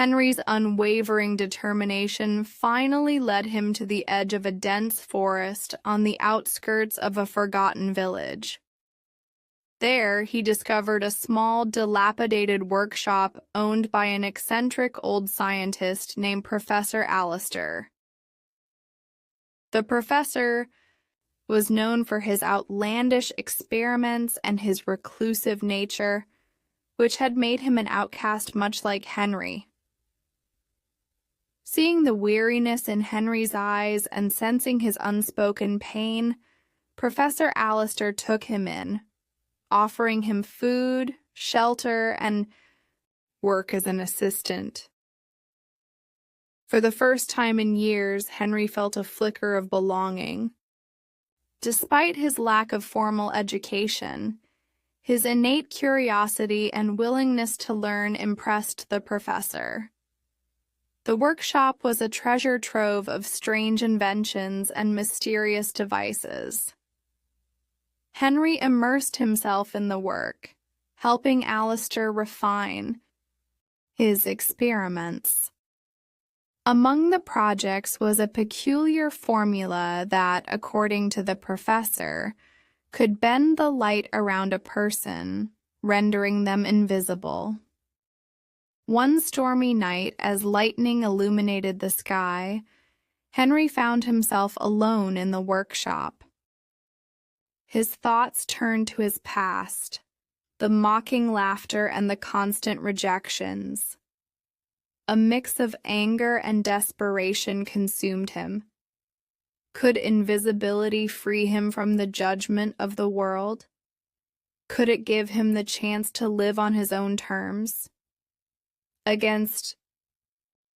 Henry's unwavering determination finally led him to the edge of a dense forest on the outskirts of a forgotten village. There, he discovered a small, dilapidated workshop owned by an eccentric old scientist named Professor Alistair. The professor was known for his outlandish experiments and his reclusive nature, which had made him an outcast much like Henry. Seeing the weariness in Henry's eyes and sensing his unspoken pain, Professor Alistair took him in, offering him food, shelter, and work as an assistant. For the first time in years, Henry felt a flicker of belonging. Despite his lack of formal education, his innate curiosity and willingness to learn impressed the professor. The workshop was a treasure trove of strange inventions and mysterious devices. Henry immersed himself in the work, helping Alistair refine his experiments. Among the projects was a peculiar formula that, according to the professor, could bend the light around a person, rendering them invisible. One stormy night, as lightning illuminated the sky, Henry found himself alone in the workshop. His thoughts turned to his past, the mocking laughter and the constant rejections. A mix of anger and desperation consumed him. Could invisibility free him from the judgment of the world? Could it give him the chance to live on his own terms? Against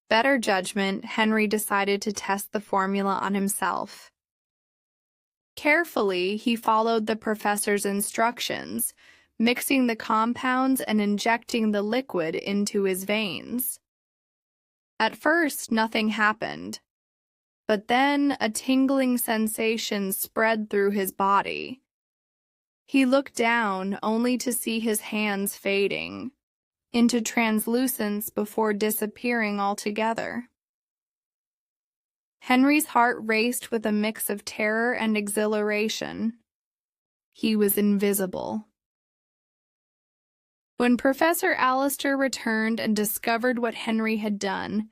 better judgment, Henry decided to test the formula on himself. Carefully, he followed the professor's instructions, mixing the compounds and injecting the liquid into his veins. At first, nothing happened, but then a tingling sensation spread through his body. He looked down, only to see his hands fading into translucence before disappearing altogether. Henry's heart raced with a mix of terror and exhilaration. He was invisible. When Professor Alistair returned and discovered what Henry had done,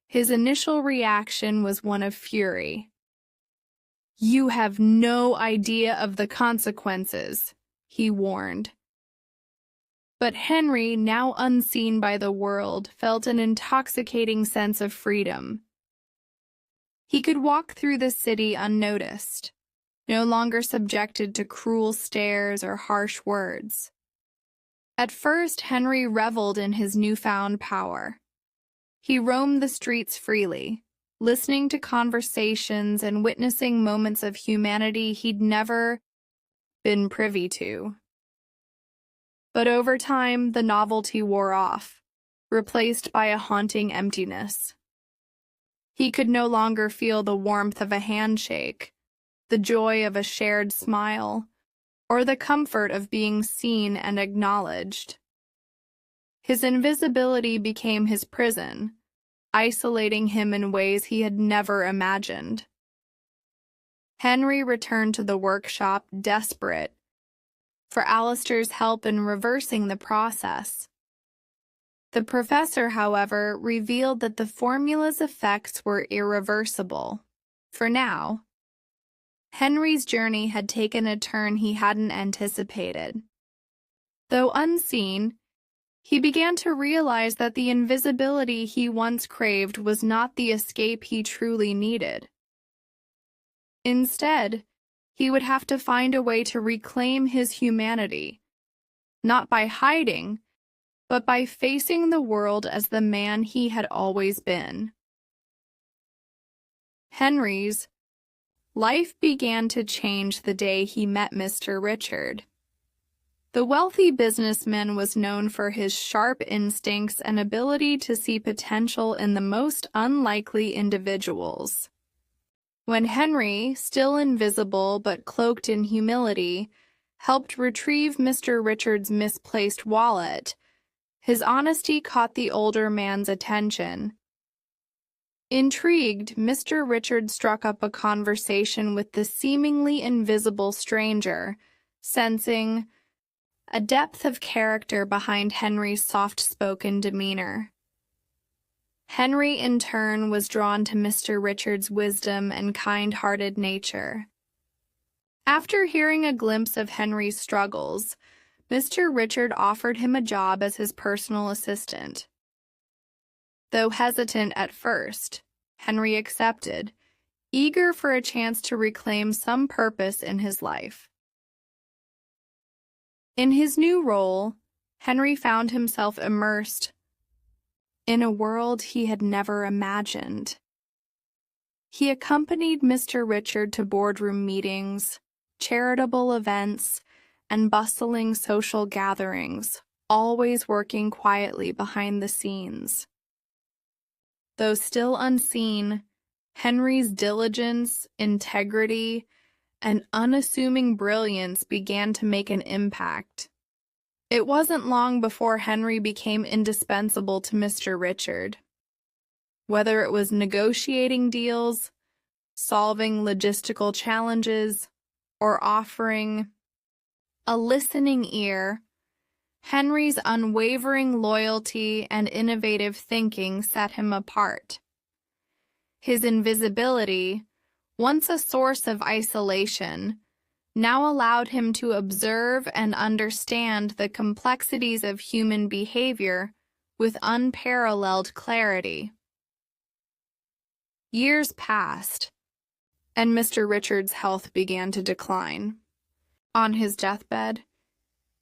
his initial reaction was one of fury. "You have no idea of the consequences," he warned. But Henry, now unseen by the world, felt an intoxicating sense of freedom. He could walk through the city unnoticed, no longer subjected to cruel stares or harsh words. At first, Henry reveled in his newfound power. He roamed the streets freely, listening to conversations and witnessing moments of humanity he'd never been privy to. But over time, the novelty wore off, replaced by a haunting emptiness. He could no longer feel the warmth of a handshake, the joy of a shared smile, or the comfort of being seen and acknowledged. His invisibility became his prison, isolating him in ways he had never imagined. Henry returned to the workshop desperate for Alistair's help in reversing the process. The professor, however, revealed that the formula's effects were irreversible. For now, Henry's journey had taken a turn he hadn't anticipated. Though unseen, he began to realize that the invisibility he once craved was not the escape he truly needed. Instead, he would have to find a way to reclaim his humanity, not by hiding, but by facing the world as the man he had always been. Henry's life began to change the day he met Mr. Richard. The wealthy businessman was known for his sharp instincts and ability to see potential in the most unlikely individuals. When Henry, still invisible but cloaked in humility, helped retrieve Mr. Richard's misplaced wallet, His honesty caught the older man's attention. Intrigued, Mr. Richard struck up a conversation with the seemingly invisible stranger, sensing a depth of character behind Henry's soft-spoken demeanor. Henry, in turn, was drawn to Mr. Richard's wisdom and kind-hearted nature. After hearing a glimpse of Henry's struggles, Mr. Richard offered him a job as his personal assistant. Though hesitant at first, Henry accepted, eager for a chance to reclaim some purpose in his life. In his new role, Henry found himself immersed in a world he had never imagined. He accompanied Mr. Richard to boardroom meetings, charitable events, and bustling social gatherings, always working quietly behind the scenes. Though still unseen, Henry's diligence, integrity, and unassuming brilliance began to make an impact. It wasn't long before Henry became indispensable to Mr. Richard. Whether it was negotiating deals, solving logistical challenges, or offering a listening ear, Henry's unwavering loyalty and innovative thinking set him apart. His invisibility, once a source of isolation, now allowed him to observe and understand the complexities of human behavior with unparalleled clarity. Years passed, and Mr. Richard's health began to decline. On his deathbed,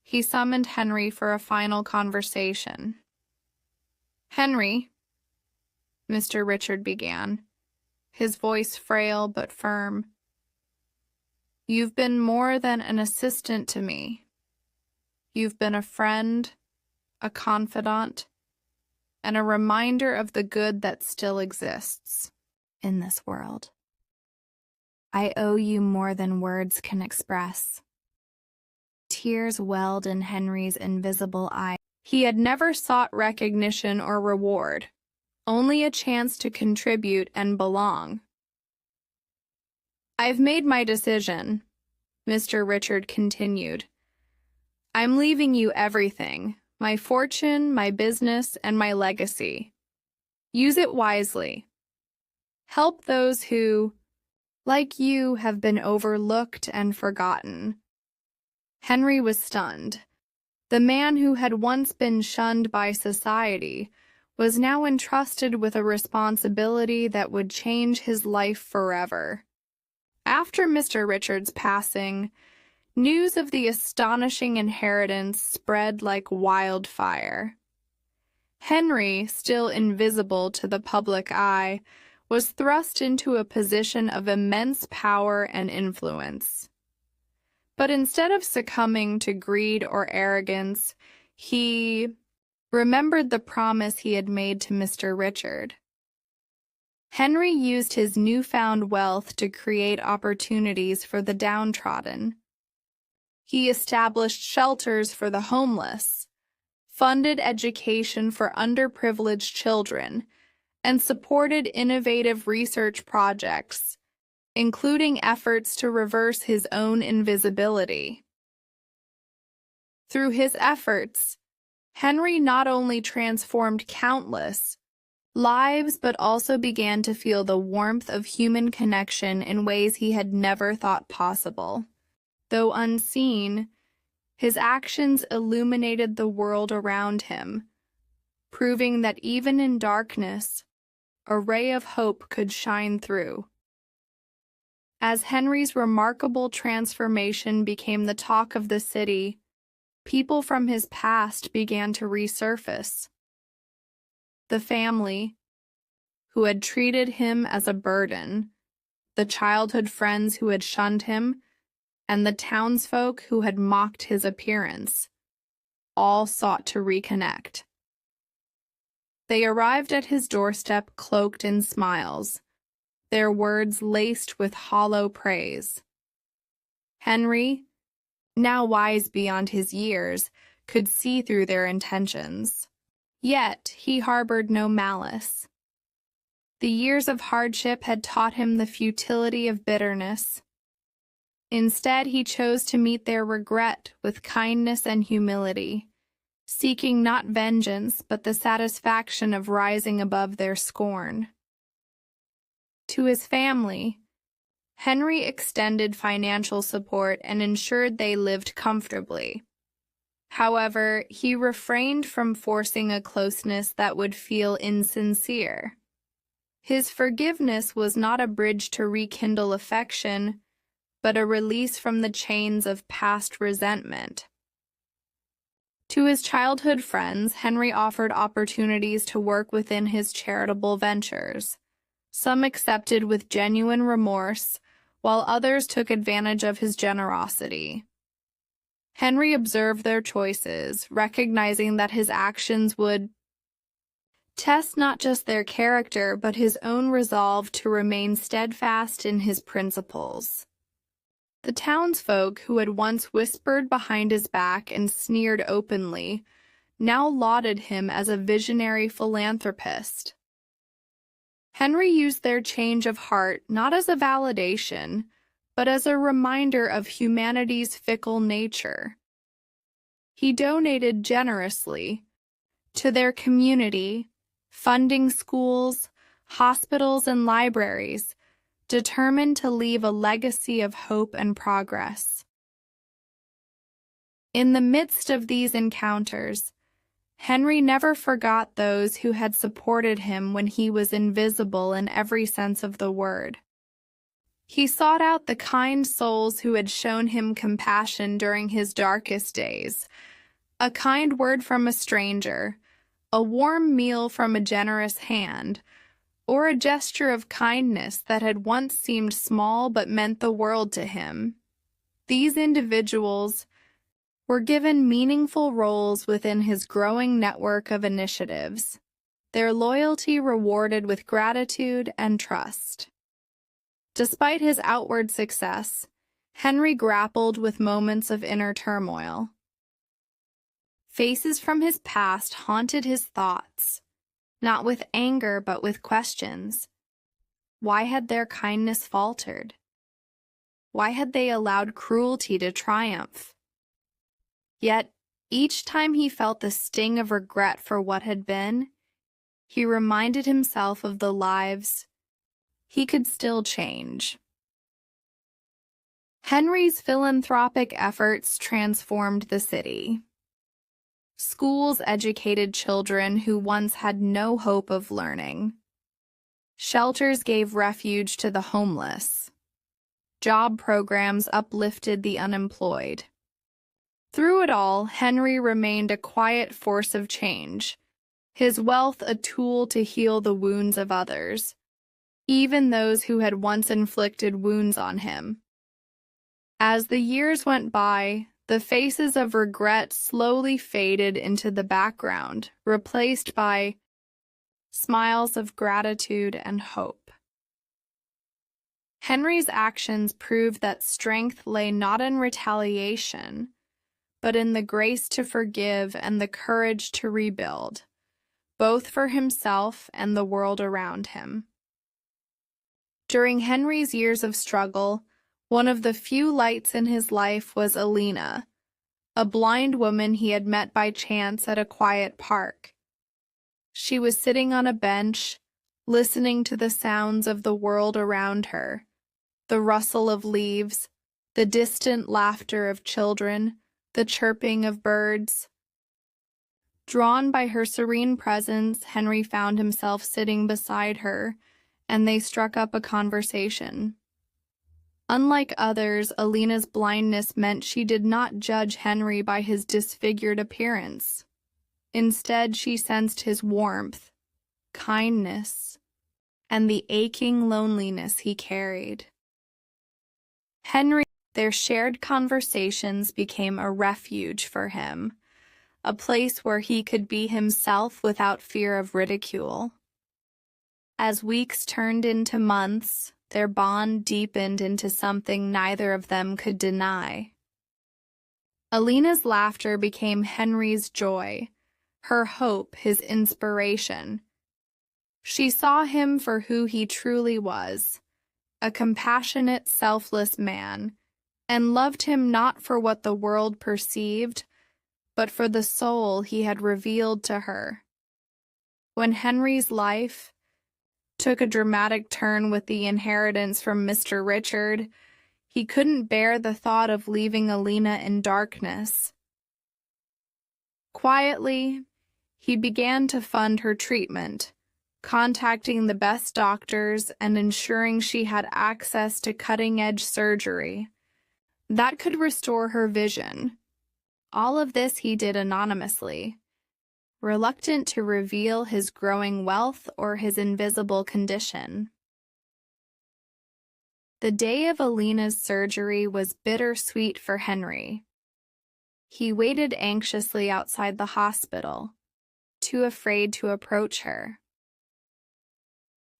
he summoned Henry for a final conversation. "Henry," Mr. Richard began, his voice frail but firm, "you've been more than an assistant to me. You've been a friend, a confidant, and a reminder of the good that still exists in this world. I owe you more than words can express." Tears welled in Henry's invisible eyes. He had never sought recognition or reward, only a chance to contribute and belong. "I've made my decision," Mr. Richard continued. "I'm leaving you everything, my fortune, my business, and my legacy. Use it wisely. Help those who, like you, have been overlooked and forgotten." Henry was stunned. The man who had once been shunned by society was now entrusted with a responsibility that would change his life forever. After Mr. Richard's passing, news of the astonishing inheritance spread like wildfire. Henry, still invisible to the public eye, was thrust into a position of immense power and influence. But instead of succumbing to greed or arrogance, he remembered the promise he had made to Mr. Richard. Henry used his newfound wealth to create opportunities for the downtrodden. He established shelters for the homeless, funded education for underprivileged children, and supported innovative research projects, including efforts to reverse his own invisibility. Through his efforts, Henry not only transformed countless lives but also began to feel the warmth of human connection in ways he had never thought possible. Though unseen, his actions illuminated the world around him, proving that even in darkness, a ray of hope could shine through. As Henry's remarkable transformation became the talk of the city, people from his past began to resurface. The family, who had treated him as a burden, the childhood friends who had shunned him, and the townsfolk who had mocked his appearance, all sought to reconnect. They arrived at his doorstep cloaked in smiles, their words laced with hollow praise. Henry, now wise beyond his years, could see through their intentions. Yet he harbored no malice. The years of hardship had taught him the futility of bitterness. Instead, he chose to meet their regret with kindness and humility, seeking not vengeance but the satisfaction of rising above their scorn. To his family, Henry extended financial support and ensured they lived comfortably. However, he refrained from forcing a closeness that would feel insincere. His forgiveness was not a bridge to rekindle affection, but a release from the chains of past resentment. To his childhood friends, Henry offered opportunities to work within his charitable ventures. Some accepted with genuine remorse, while others took advantage of his generosity. Henry observed their choices, recognizing that his actions would test not just their character, but his own resolve to remain steadfast in his principles. The townsfolk who had once whispered behind his back and sneered openly now lauded him as a visionary philanthropist. Henry used their change of heart not as a validation, but as a reminder of humanity's fickle nature. He donated generously to their community, funding schools, hospitals, and libraries, determined to leave a legacy of hope and progress. In the midst of these encounters, Henry never forgot those who had supported him when he was invisible in every sense of the word. He sought out the kind souls who had shown him compassion during his darkest days. A kind word from a stranger, a warm meal from a generous hand, or a gesture of kindness that had once seemed small but meant the world to him. These individuals were given meaningful roles within his growing network of initiatives, their loyalty rewarded with gratitude and trust. Despite his outward success, Henry grappled with moments of inner turmoil. Faces from his past haunted his thoughts, not with anger but with questions. Why had their kindness faltered? Why had they allowed cruelty to triumph? Yet, each time he felt the sting of regret for what had been, he reminded himself of the lives he could still change. Henry's philanthropic efforts transformed the city. Schools educated children who once had no hope of learning. Shelters gave refuge to the homeless. Job programs uplifted the unemployed. Through it all, Henry remained a quiet force of change, his wealth a tool to heal the wounds of others, even those who had once inflicted wounds on him. As the years went by, the faces of regret slowly faded into the background, replaced by smiles of gratitude and hope. Henry's actions proved that strength lay not in retaliation, but in the grace to forgive and the courage to rebuild, both for himself and the world around him. During Henry's years of struggle, one of the few lights in his life was Alina, a blind woman he had met by chance at a quiet park. She was sitting on a bench, listening to the sounds of the world around her, the rustle of leaves, the distant laughter of children, the chirping of birds. Drawn by her serene presence, Henry found himself sitting beside her, and they struck up a conversation. Unlike others, Alina's blindness meant she did not judge Henry by his disfigured appearance. Instead, she sensed his warmth, kindness, and the aching loneliness he carried. Their shared conversations became a refuge for him, a place where he could be himself without fear of ridicule. As weeks turned into months, their bond deepened into something neither of them could deny. Alina's laughter became Henry's joy, her hope, his inspiration. She saw him for who he truly was, a compassionate, selfless man, and loved him not for what the world perceived, but for the soul he had revealed to her. When Henry's life took a dramatic turn with the inheritance from Mr. Richard, he couldn't bear the thought of leaving Alina in darkness. Quietly, he began to fund her treatment, contacting the best doctors and ensuring she had access to cutting-edge surgery that could restore her vision. All of this he did anonymously, reluctant to reveal his growing wealth or his invisible condition. The day of Alina's surgery was bittersweet for Henry. He waited anxiously outside the hospital, too afraid to approach her.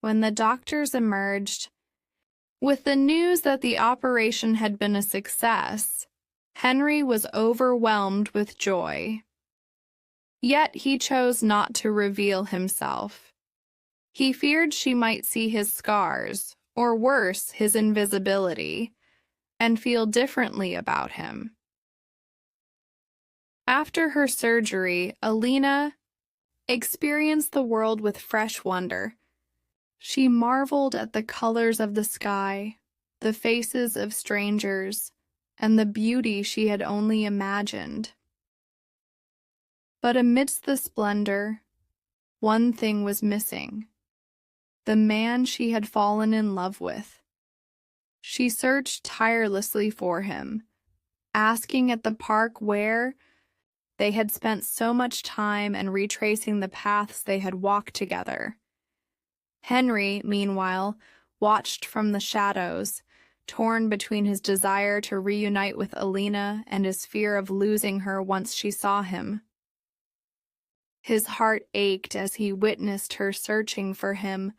When the doctors emerged with the news that the operation had been a success, Henry was overwhelmed with joy. Yet he chose not to reveal himself. He feared she might see his scars, or worse, his invisibility, and feel differently about him. After her surgery, Alina experienced the world with fresh wonder. She marveled at the colors of the sky, the faces of strangers, and the beauty she had only imagined. But amidst the splendor, one thing was missing: the man she had fallen in love with. She searched tirelessly for him, asking at the park where they had spent so much time and retracing the paths they had walked together. Henry, meanwhile, watched from the shadows, torn between his desire to reunite with Alina and his fear of losing her once she saw him. His heart ached as he witnessed her searching for him,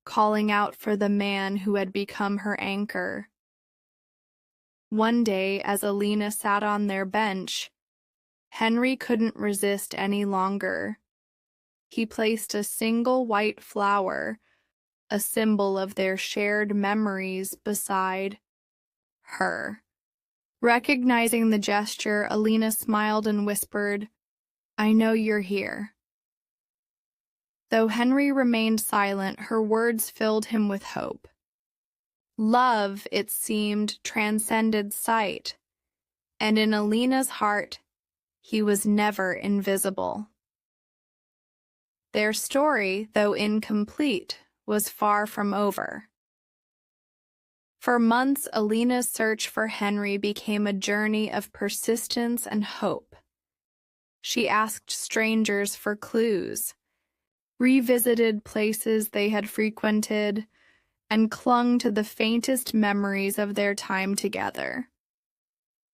calling out for the man who had become her anchor. One day, as Alina sat on their bench, Henry couldn't resist any longer. He placed a single white flower, a symbol of their shared memories, beside her. Recognizing the gesture, Alina smiled and whispered, "I know you're here." Though Henry remained silent, her words filled him with hope. Love, it seemed, transcended sight, and in Alina's heart, he was never invisible. Their story, though incomplete, was far from over. For months, Alina's search for Henry became a journey of persistence and hope. She asked strangers for clues, revisited places they had frequented, and clung to the faintest memories of their time together.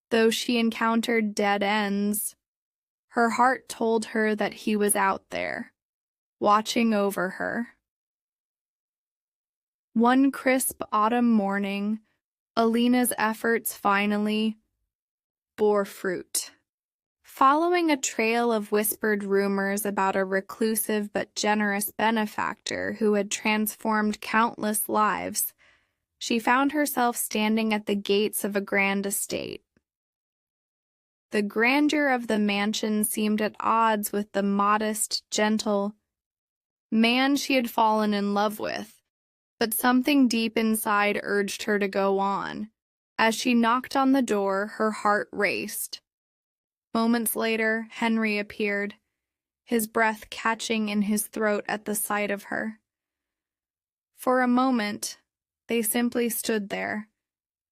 Though she encountered dead ends, her heart told her that he was out there, watching over her. One crisp autumn morning, Alina's efforts finally bore fruit. Following a trail of whispered rumors about a reclusive but generous benefactor who had transformed countless lives, she found herself standing at the gates of a grand estate. The grandeur of the mansion seemed at odds with the modest, gentle man she had fallen in love with, but something deep inside urged her to go on. As she knocked on the door, her heart raced. Moments later, Henry appeared, his breath catching in his throat at the sight of her. For a moment, they simply stood there,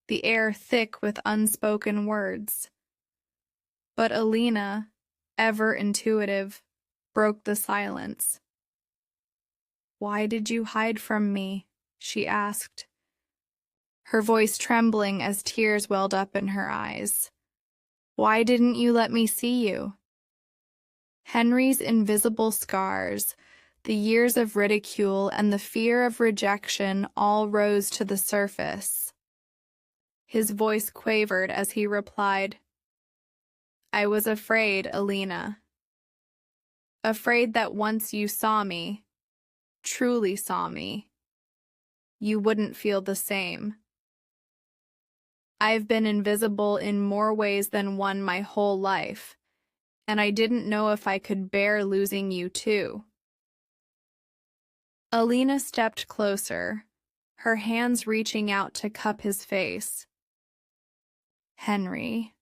the air thick with unspoken words. But Alina, ever intuitive, broke the silence. "Why did you hide from me?" she asked, her voice trembling as tears welled up in her eyes. "Why didn't you let me see you?" Henry's invisible scars, the years of ridicule, and the fear of rejection all rose to the surface. His voice quavered as he replied, "I was afraid, Alina." afraid that once you saw me, truly saw me, you wouldn't feel the same. I've been invisible in more ways than one my whole life, and I didn't know if I could bear losing you too. Alina stepped closer, her hands reaching out to cup his face. Henry,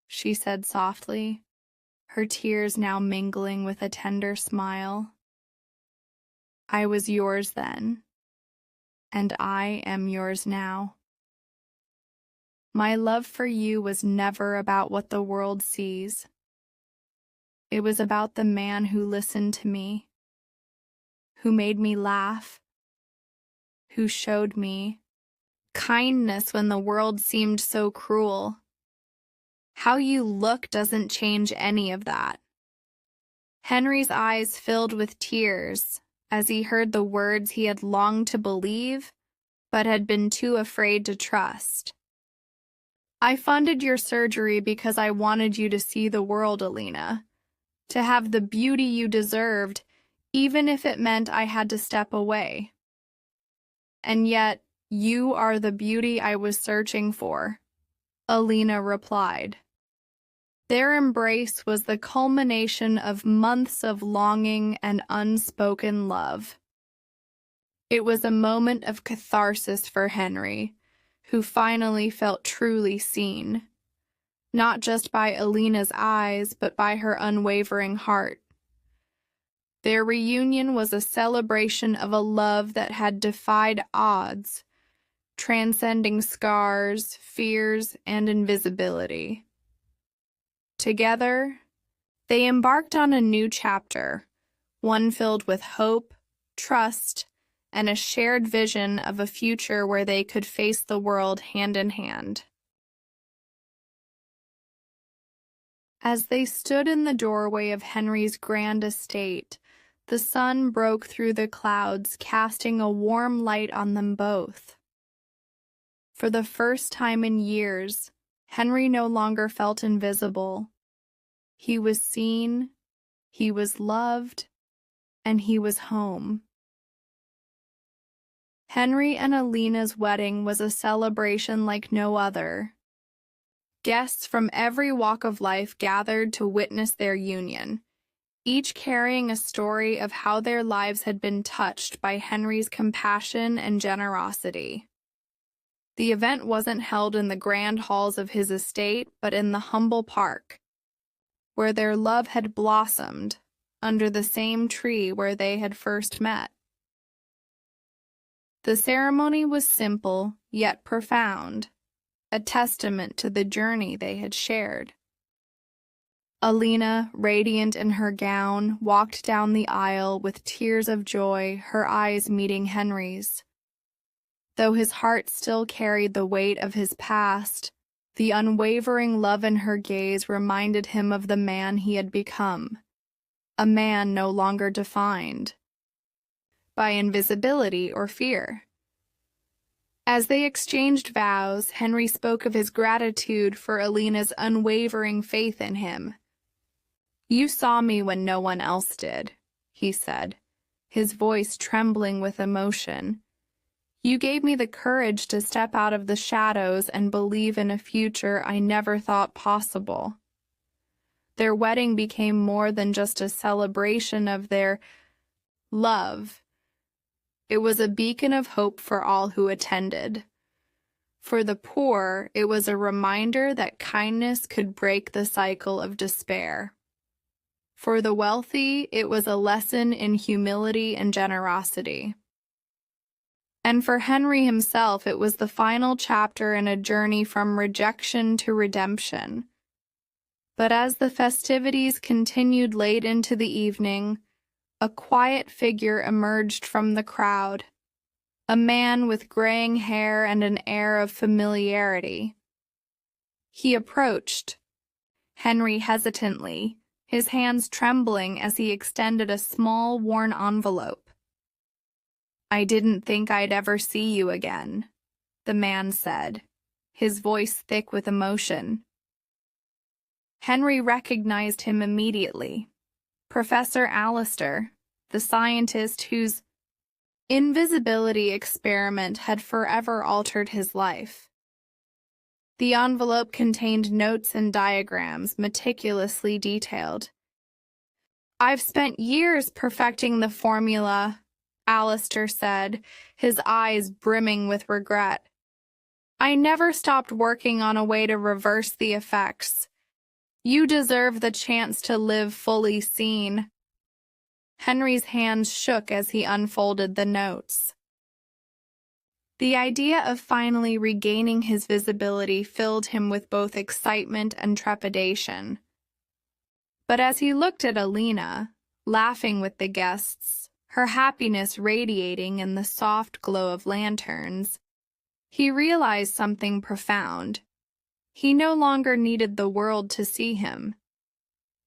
she said softly, her tears now mingling with a tender smile. I was yours then, and I am yours now. My love for you was never about what the world sees. It was about the man who listened to me, who made me laugh, who showed me kindness when the world seemed so cruel. How you look doesn't change any of that. Henry's eyes filled with tears as he heard the words he had longed to believe, but had been too afraid to trust. I funded your surgery because I wanted you to see the world, Alina, to have the beauty you deserved, even if it meant I had to step away. And yet, you are the beauty I was searching for, Alina replied. Their embrace was the culmination of months of longing and unspoken love. It was a moment of catharsis for Henry, who finally felt truly seen, not just by Alina's eyes, but by her unwavering heart. Their reunion was a celebration of a love that had defied odds, transcending scars, fears, and invisibility. Together, they embarked on a new chapter, one filled with hope, trust, and a shared vision of a future where they could face the world hand in hand. As they stood in the doorway of Henry's grand estate, the sun broke through the clouds, casting a warm light on them both. For the first time in years, Henry no longer felt invisible. He was seen, he was loved, and he was home. Henry and Alina's wedding was a celebration like no other. Guests from every walk of life gathered to witness their union, each carrying a story of how their lives had been touched by Henry's compassion and generosity. The event wasn't held in the grand halls of his estate, but in the humble park, where their love had blossomed under the same tree where they had first met. The ceremony was simple, yet profound, a testament to the journey they had shared. Alina, radiant in her gown, walked down the aisle with tears of joy, her eyes meeting Henry's. Though his heart still carried the weight of his past, the unwavering love in her gaze reminded him of the man he had become, a man no longer defined by invisibility or fear. As they exchanged vows, Henry spoke of his gratitude for Alina's unwavering faith in him. "You saw me when no one else did," he said, his voice trembling with emotion. "You gave me the courage to step out of the shadows and believe in a future I never thought possible." Their wedding became more than just a celebration of their love. It was a beacon of hope for all who attended. For the poor, it was a reminder that kindness could break the cycle of despair. For the wealthy, it was a lesson in humility and generosity. And for Henry himself, it was the final chapter in a journey from rejection to redemption. But as the festivities continued late into the evening, a quiet figure emerged from the crowd, a man with graying hair and an air of familiarity. He approached Henry hesitantly, his hands trembling as he extended a small, worn envelope. "I didn't think I'd ever see you again," the man said, his voice thick with emotion. Henry recognized him immediately. Professor Alistair, the scientist whose invisibility experiment had forever altered his life. The envelope contained notes and diagrams meticulously detailed. "I've spent years perfecting the formula," Alistair said, his eyes brimming with regret. "I never stopped working on a way to reverse the effects. You deserve the chance to live fully seen." Henry's hands shook as he unfolded the notes. The idea of finally regaining his visibility filled him with both excitement and trepidation. But as he looked at Alina, laughing with the guests, her happiness radiating in the soft glow of lanterns, he realized something profound. He no longer needed the world to see him.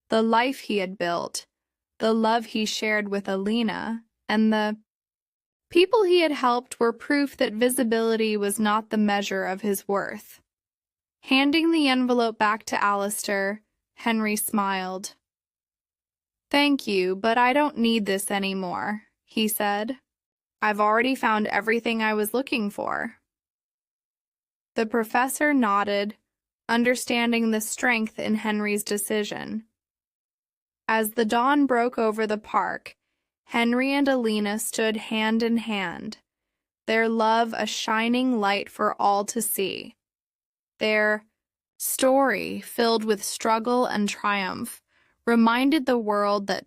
The life he had built, the love he shared with Alina, and the people he had helped were proof that visibility was not the measure of his worth. Handing the envelope back to Alistair, Henry smiled. "Thank you, but I don't need this anymore," he said. "I've already found everything I was looking for." The professor nodded, understanding the strength in Henry's decision. As the dawn broke over the park, Henry and Alina stood hand in hand, their love a shining light for all to see. Their story, filled with struggle and triumph, reminded the world that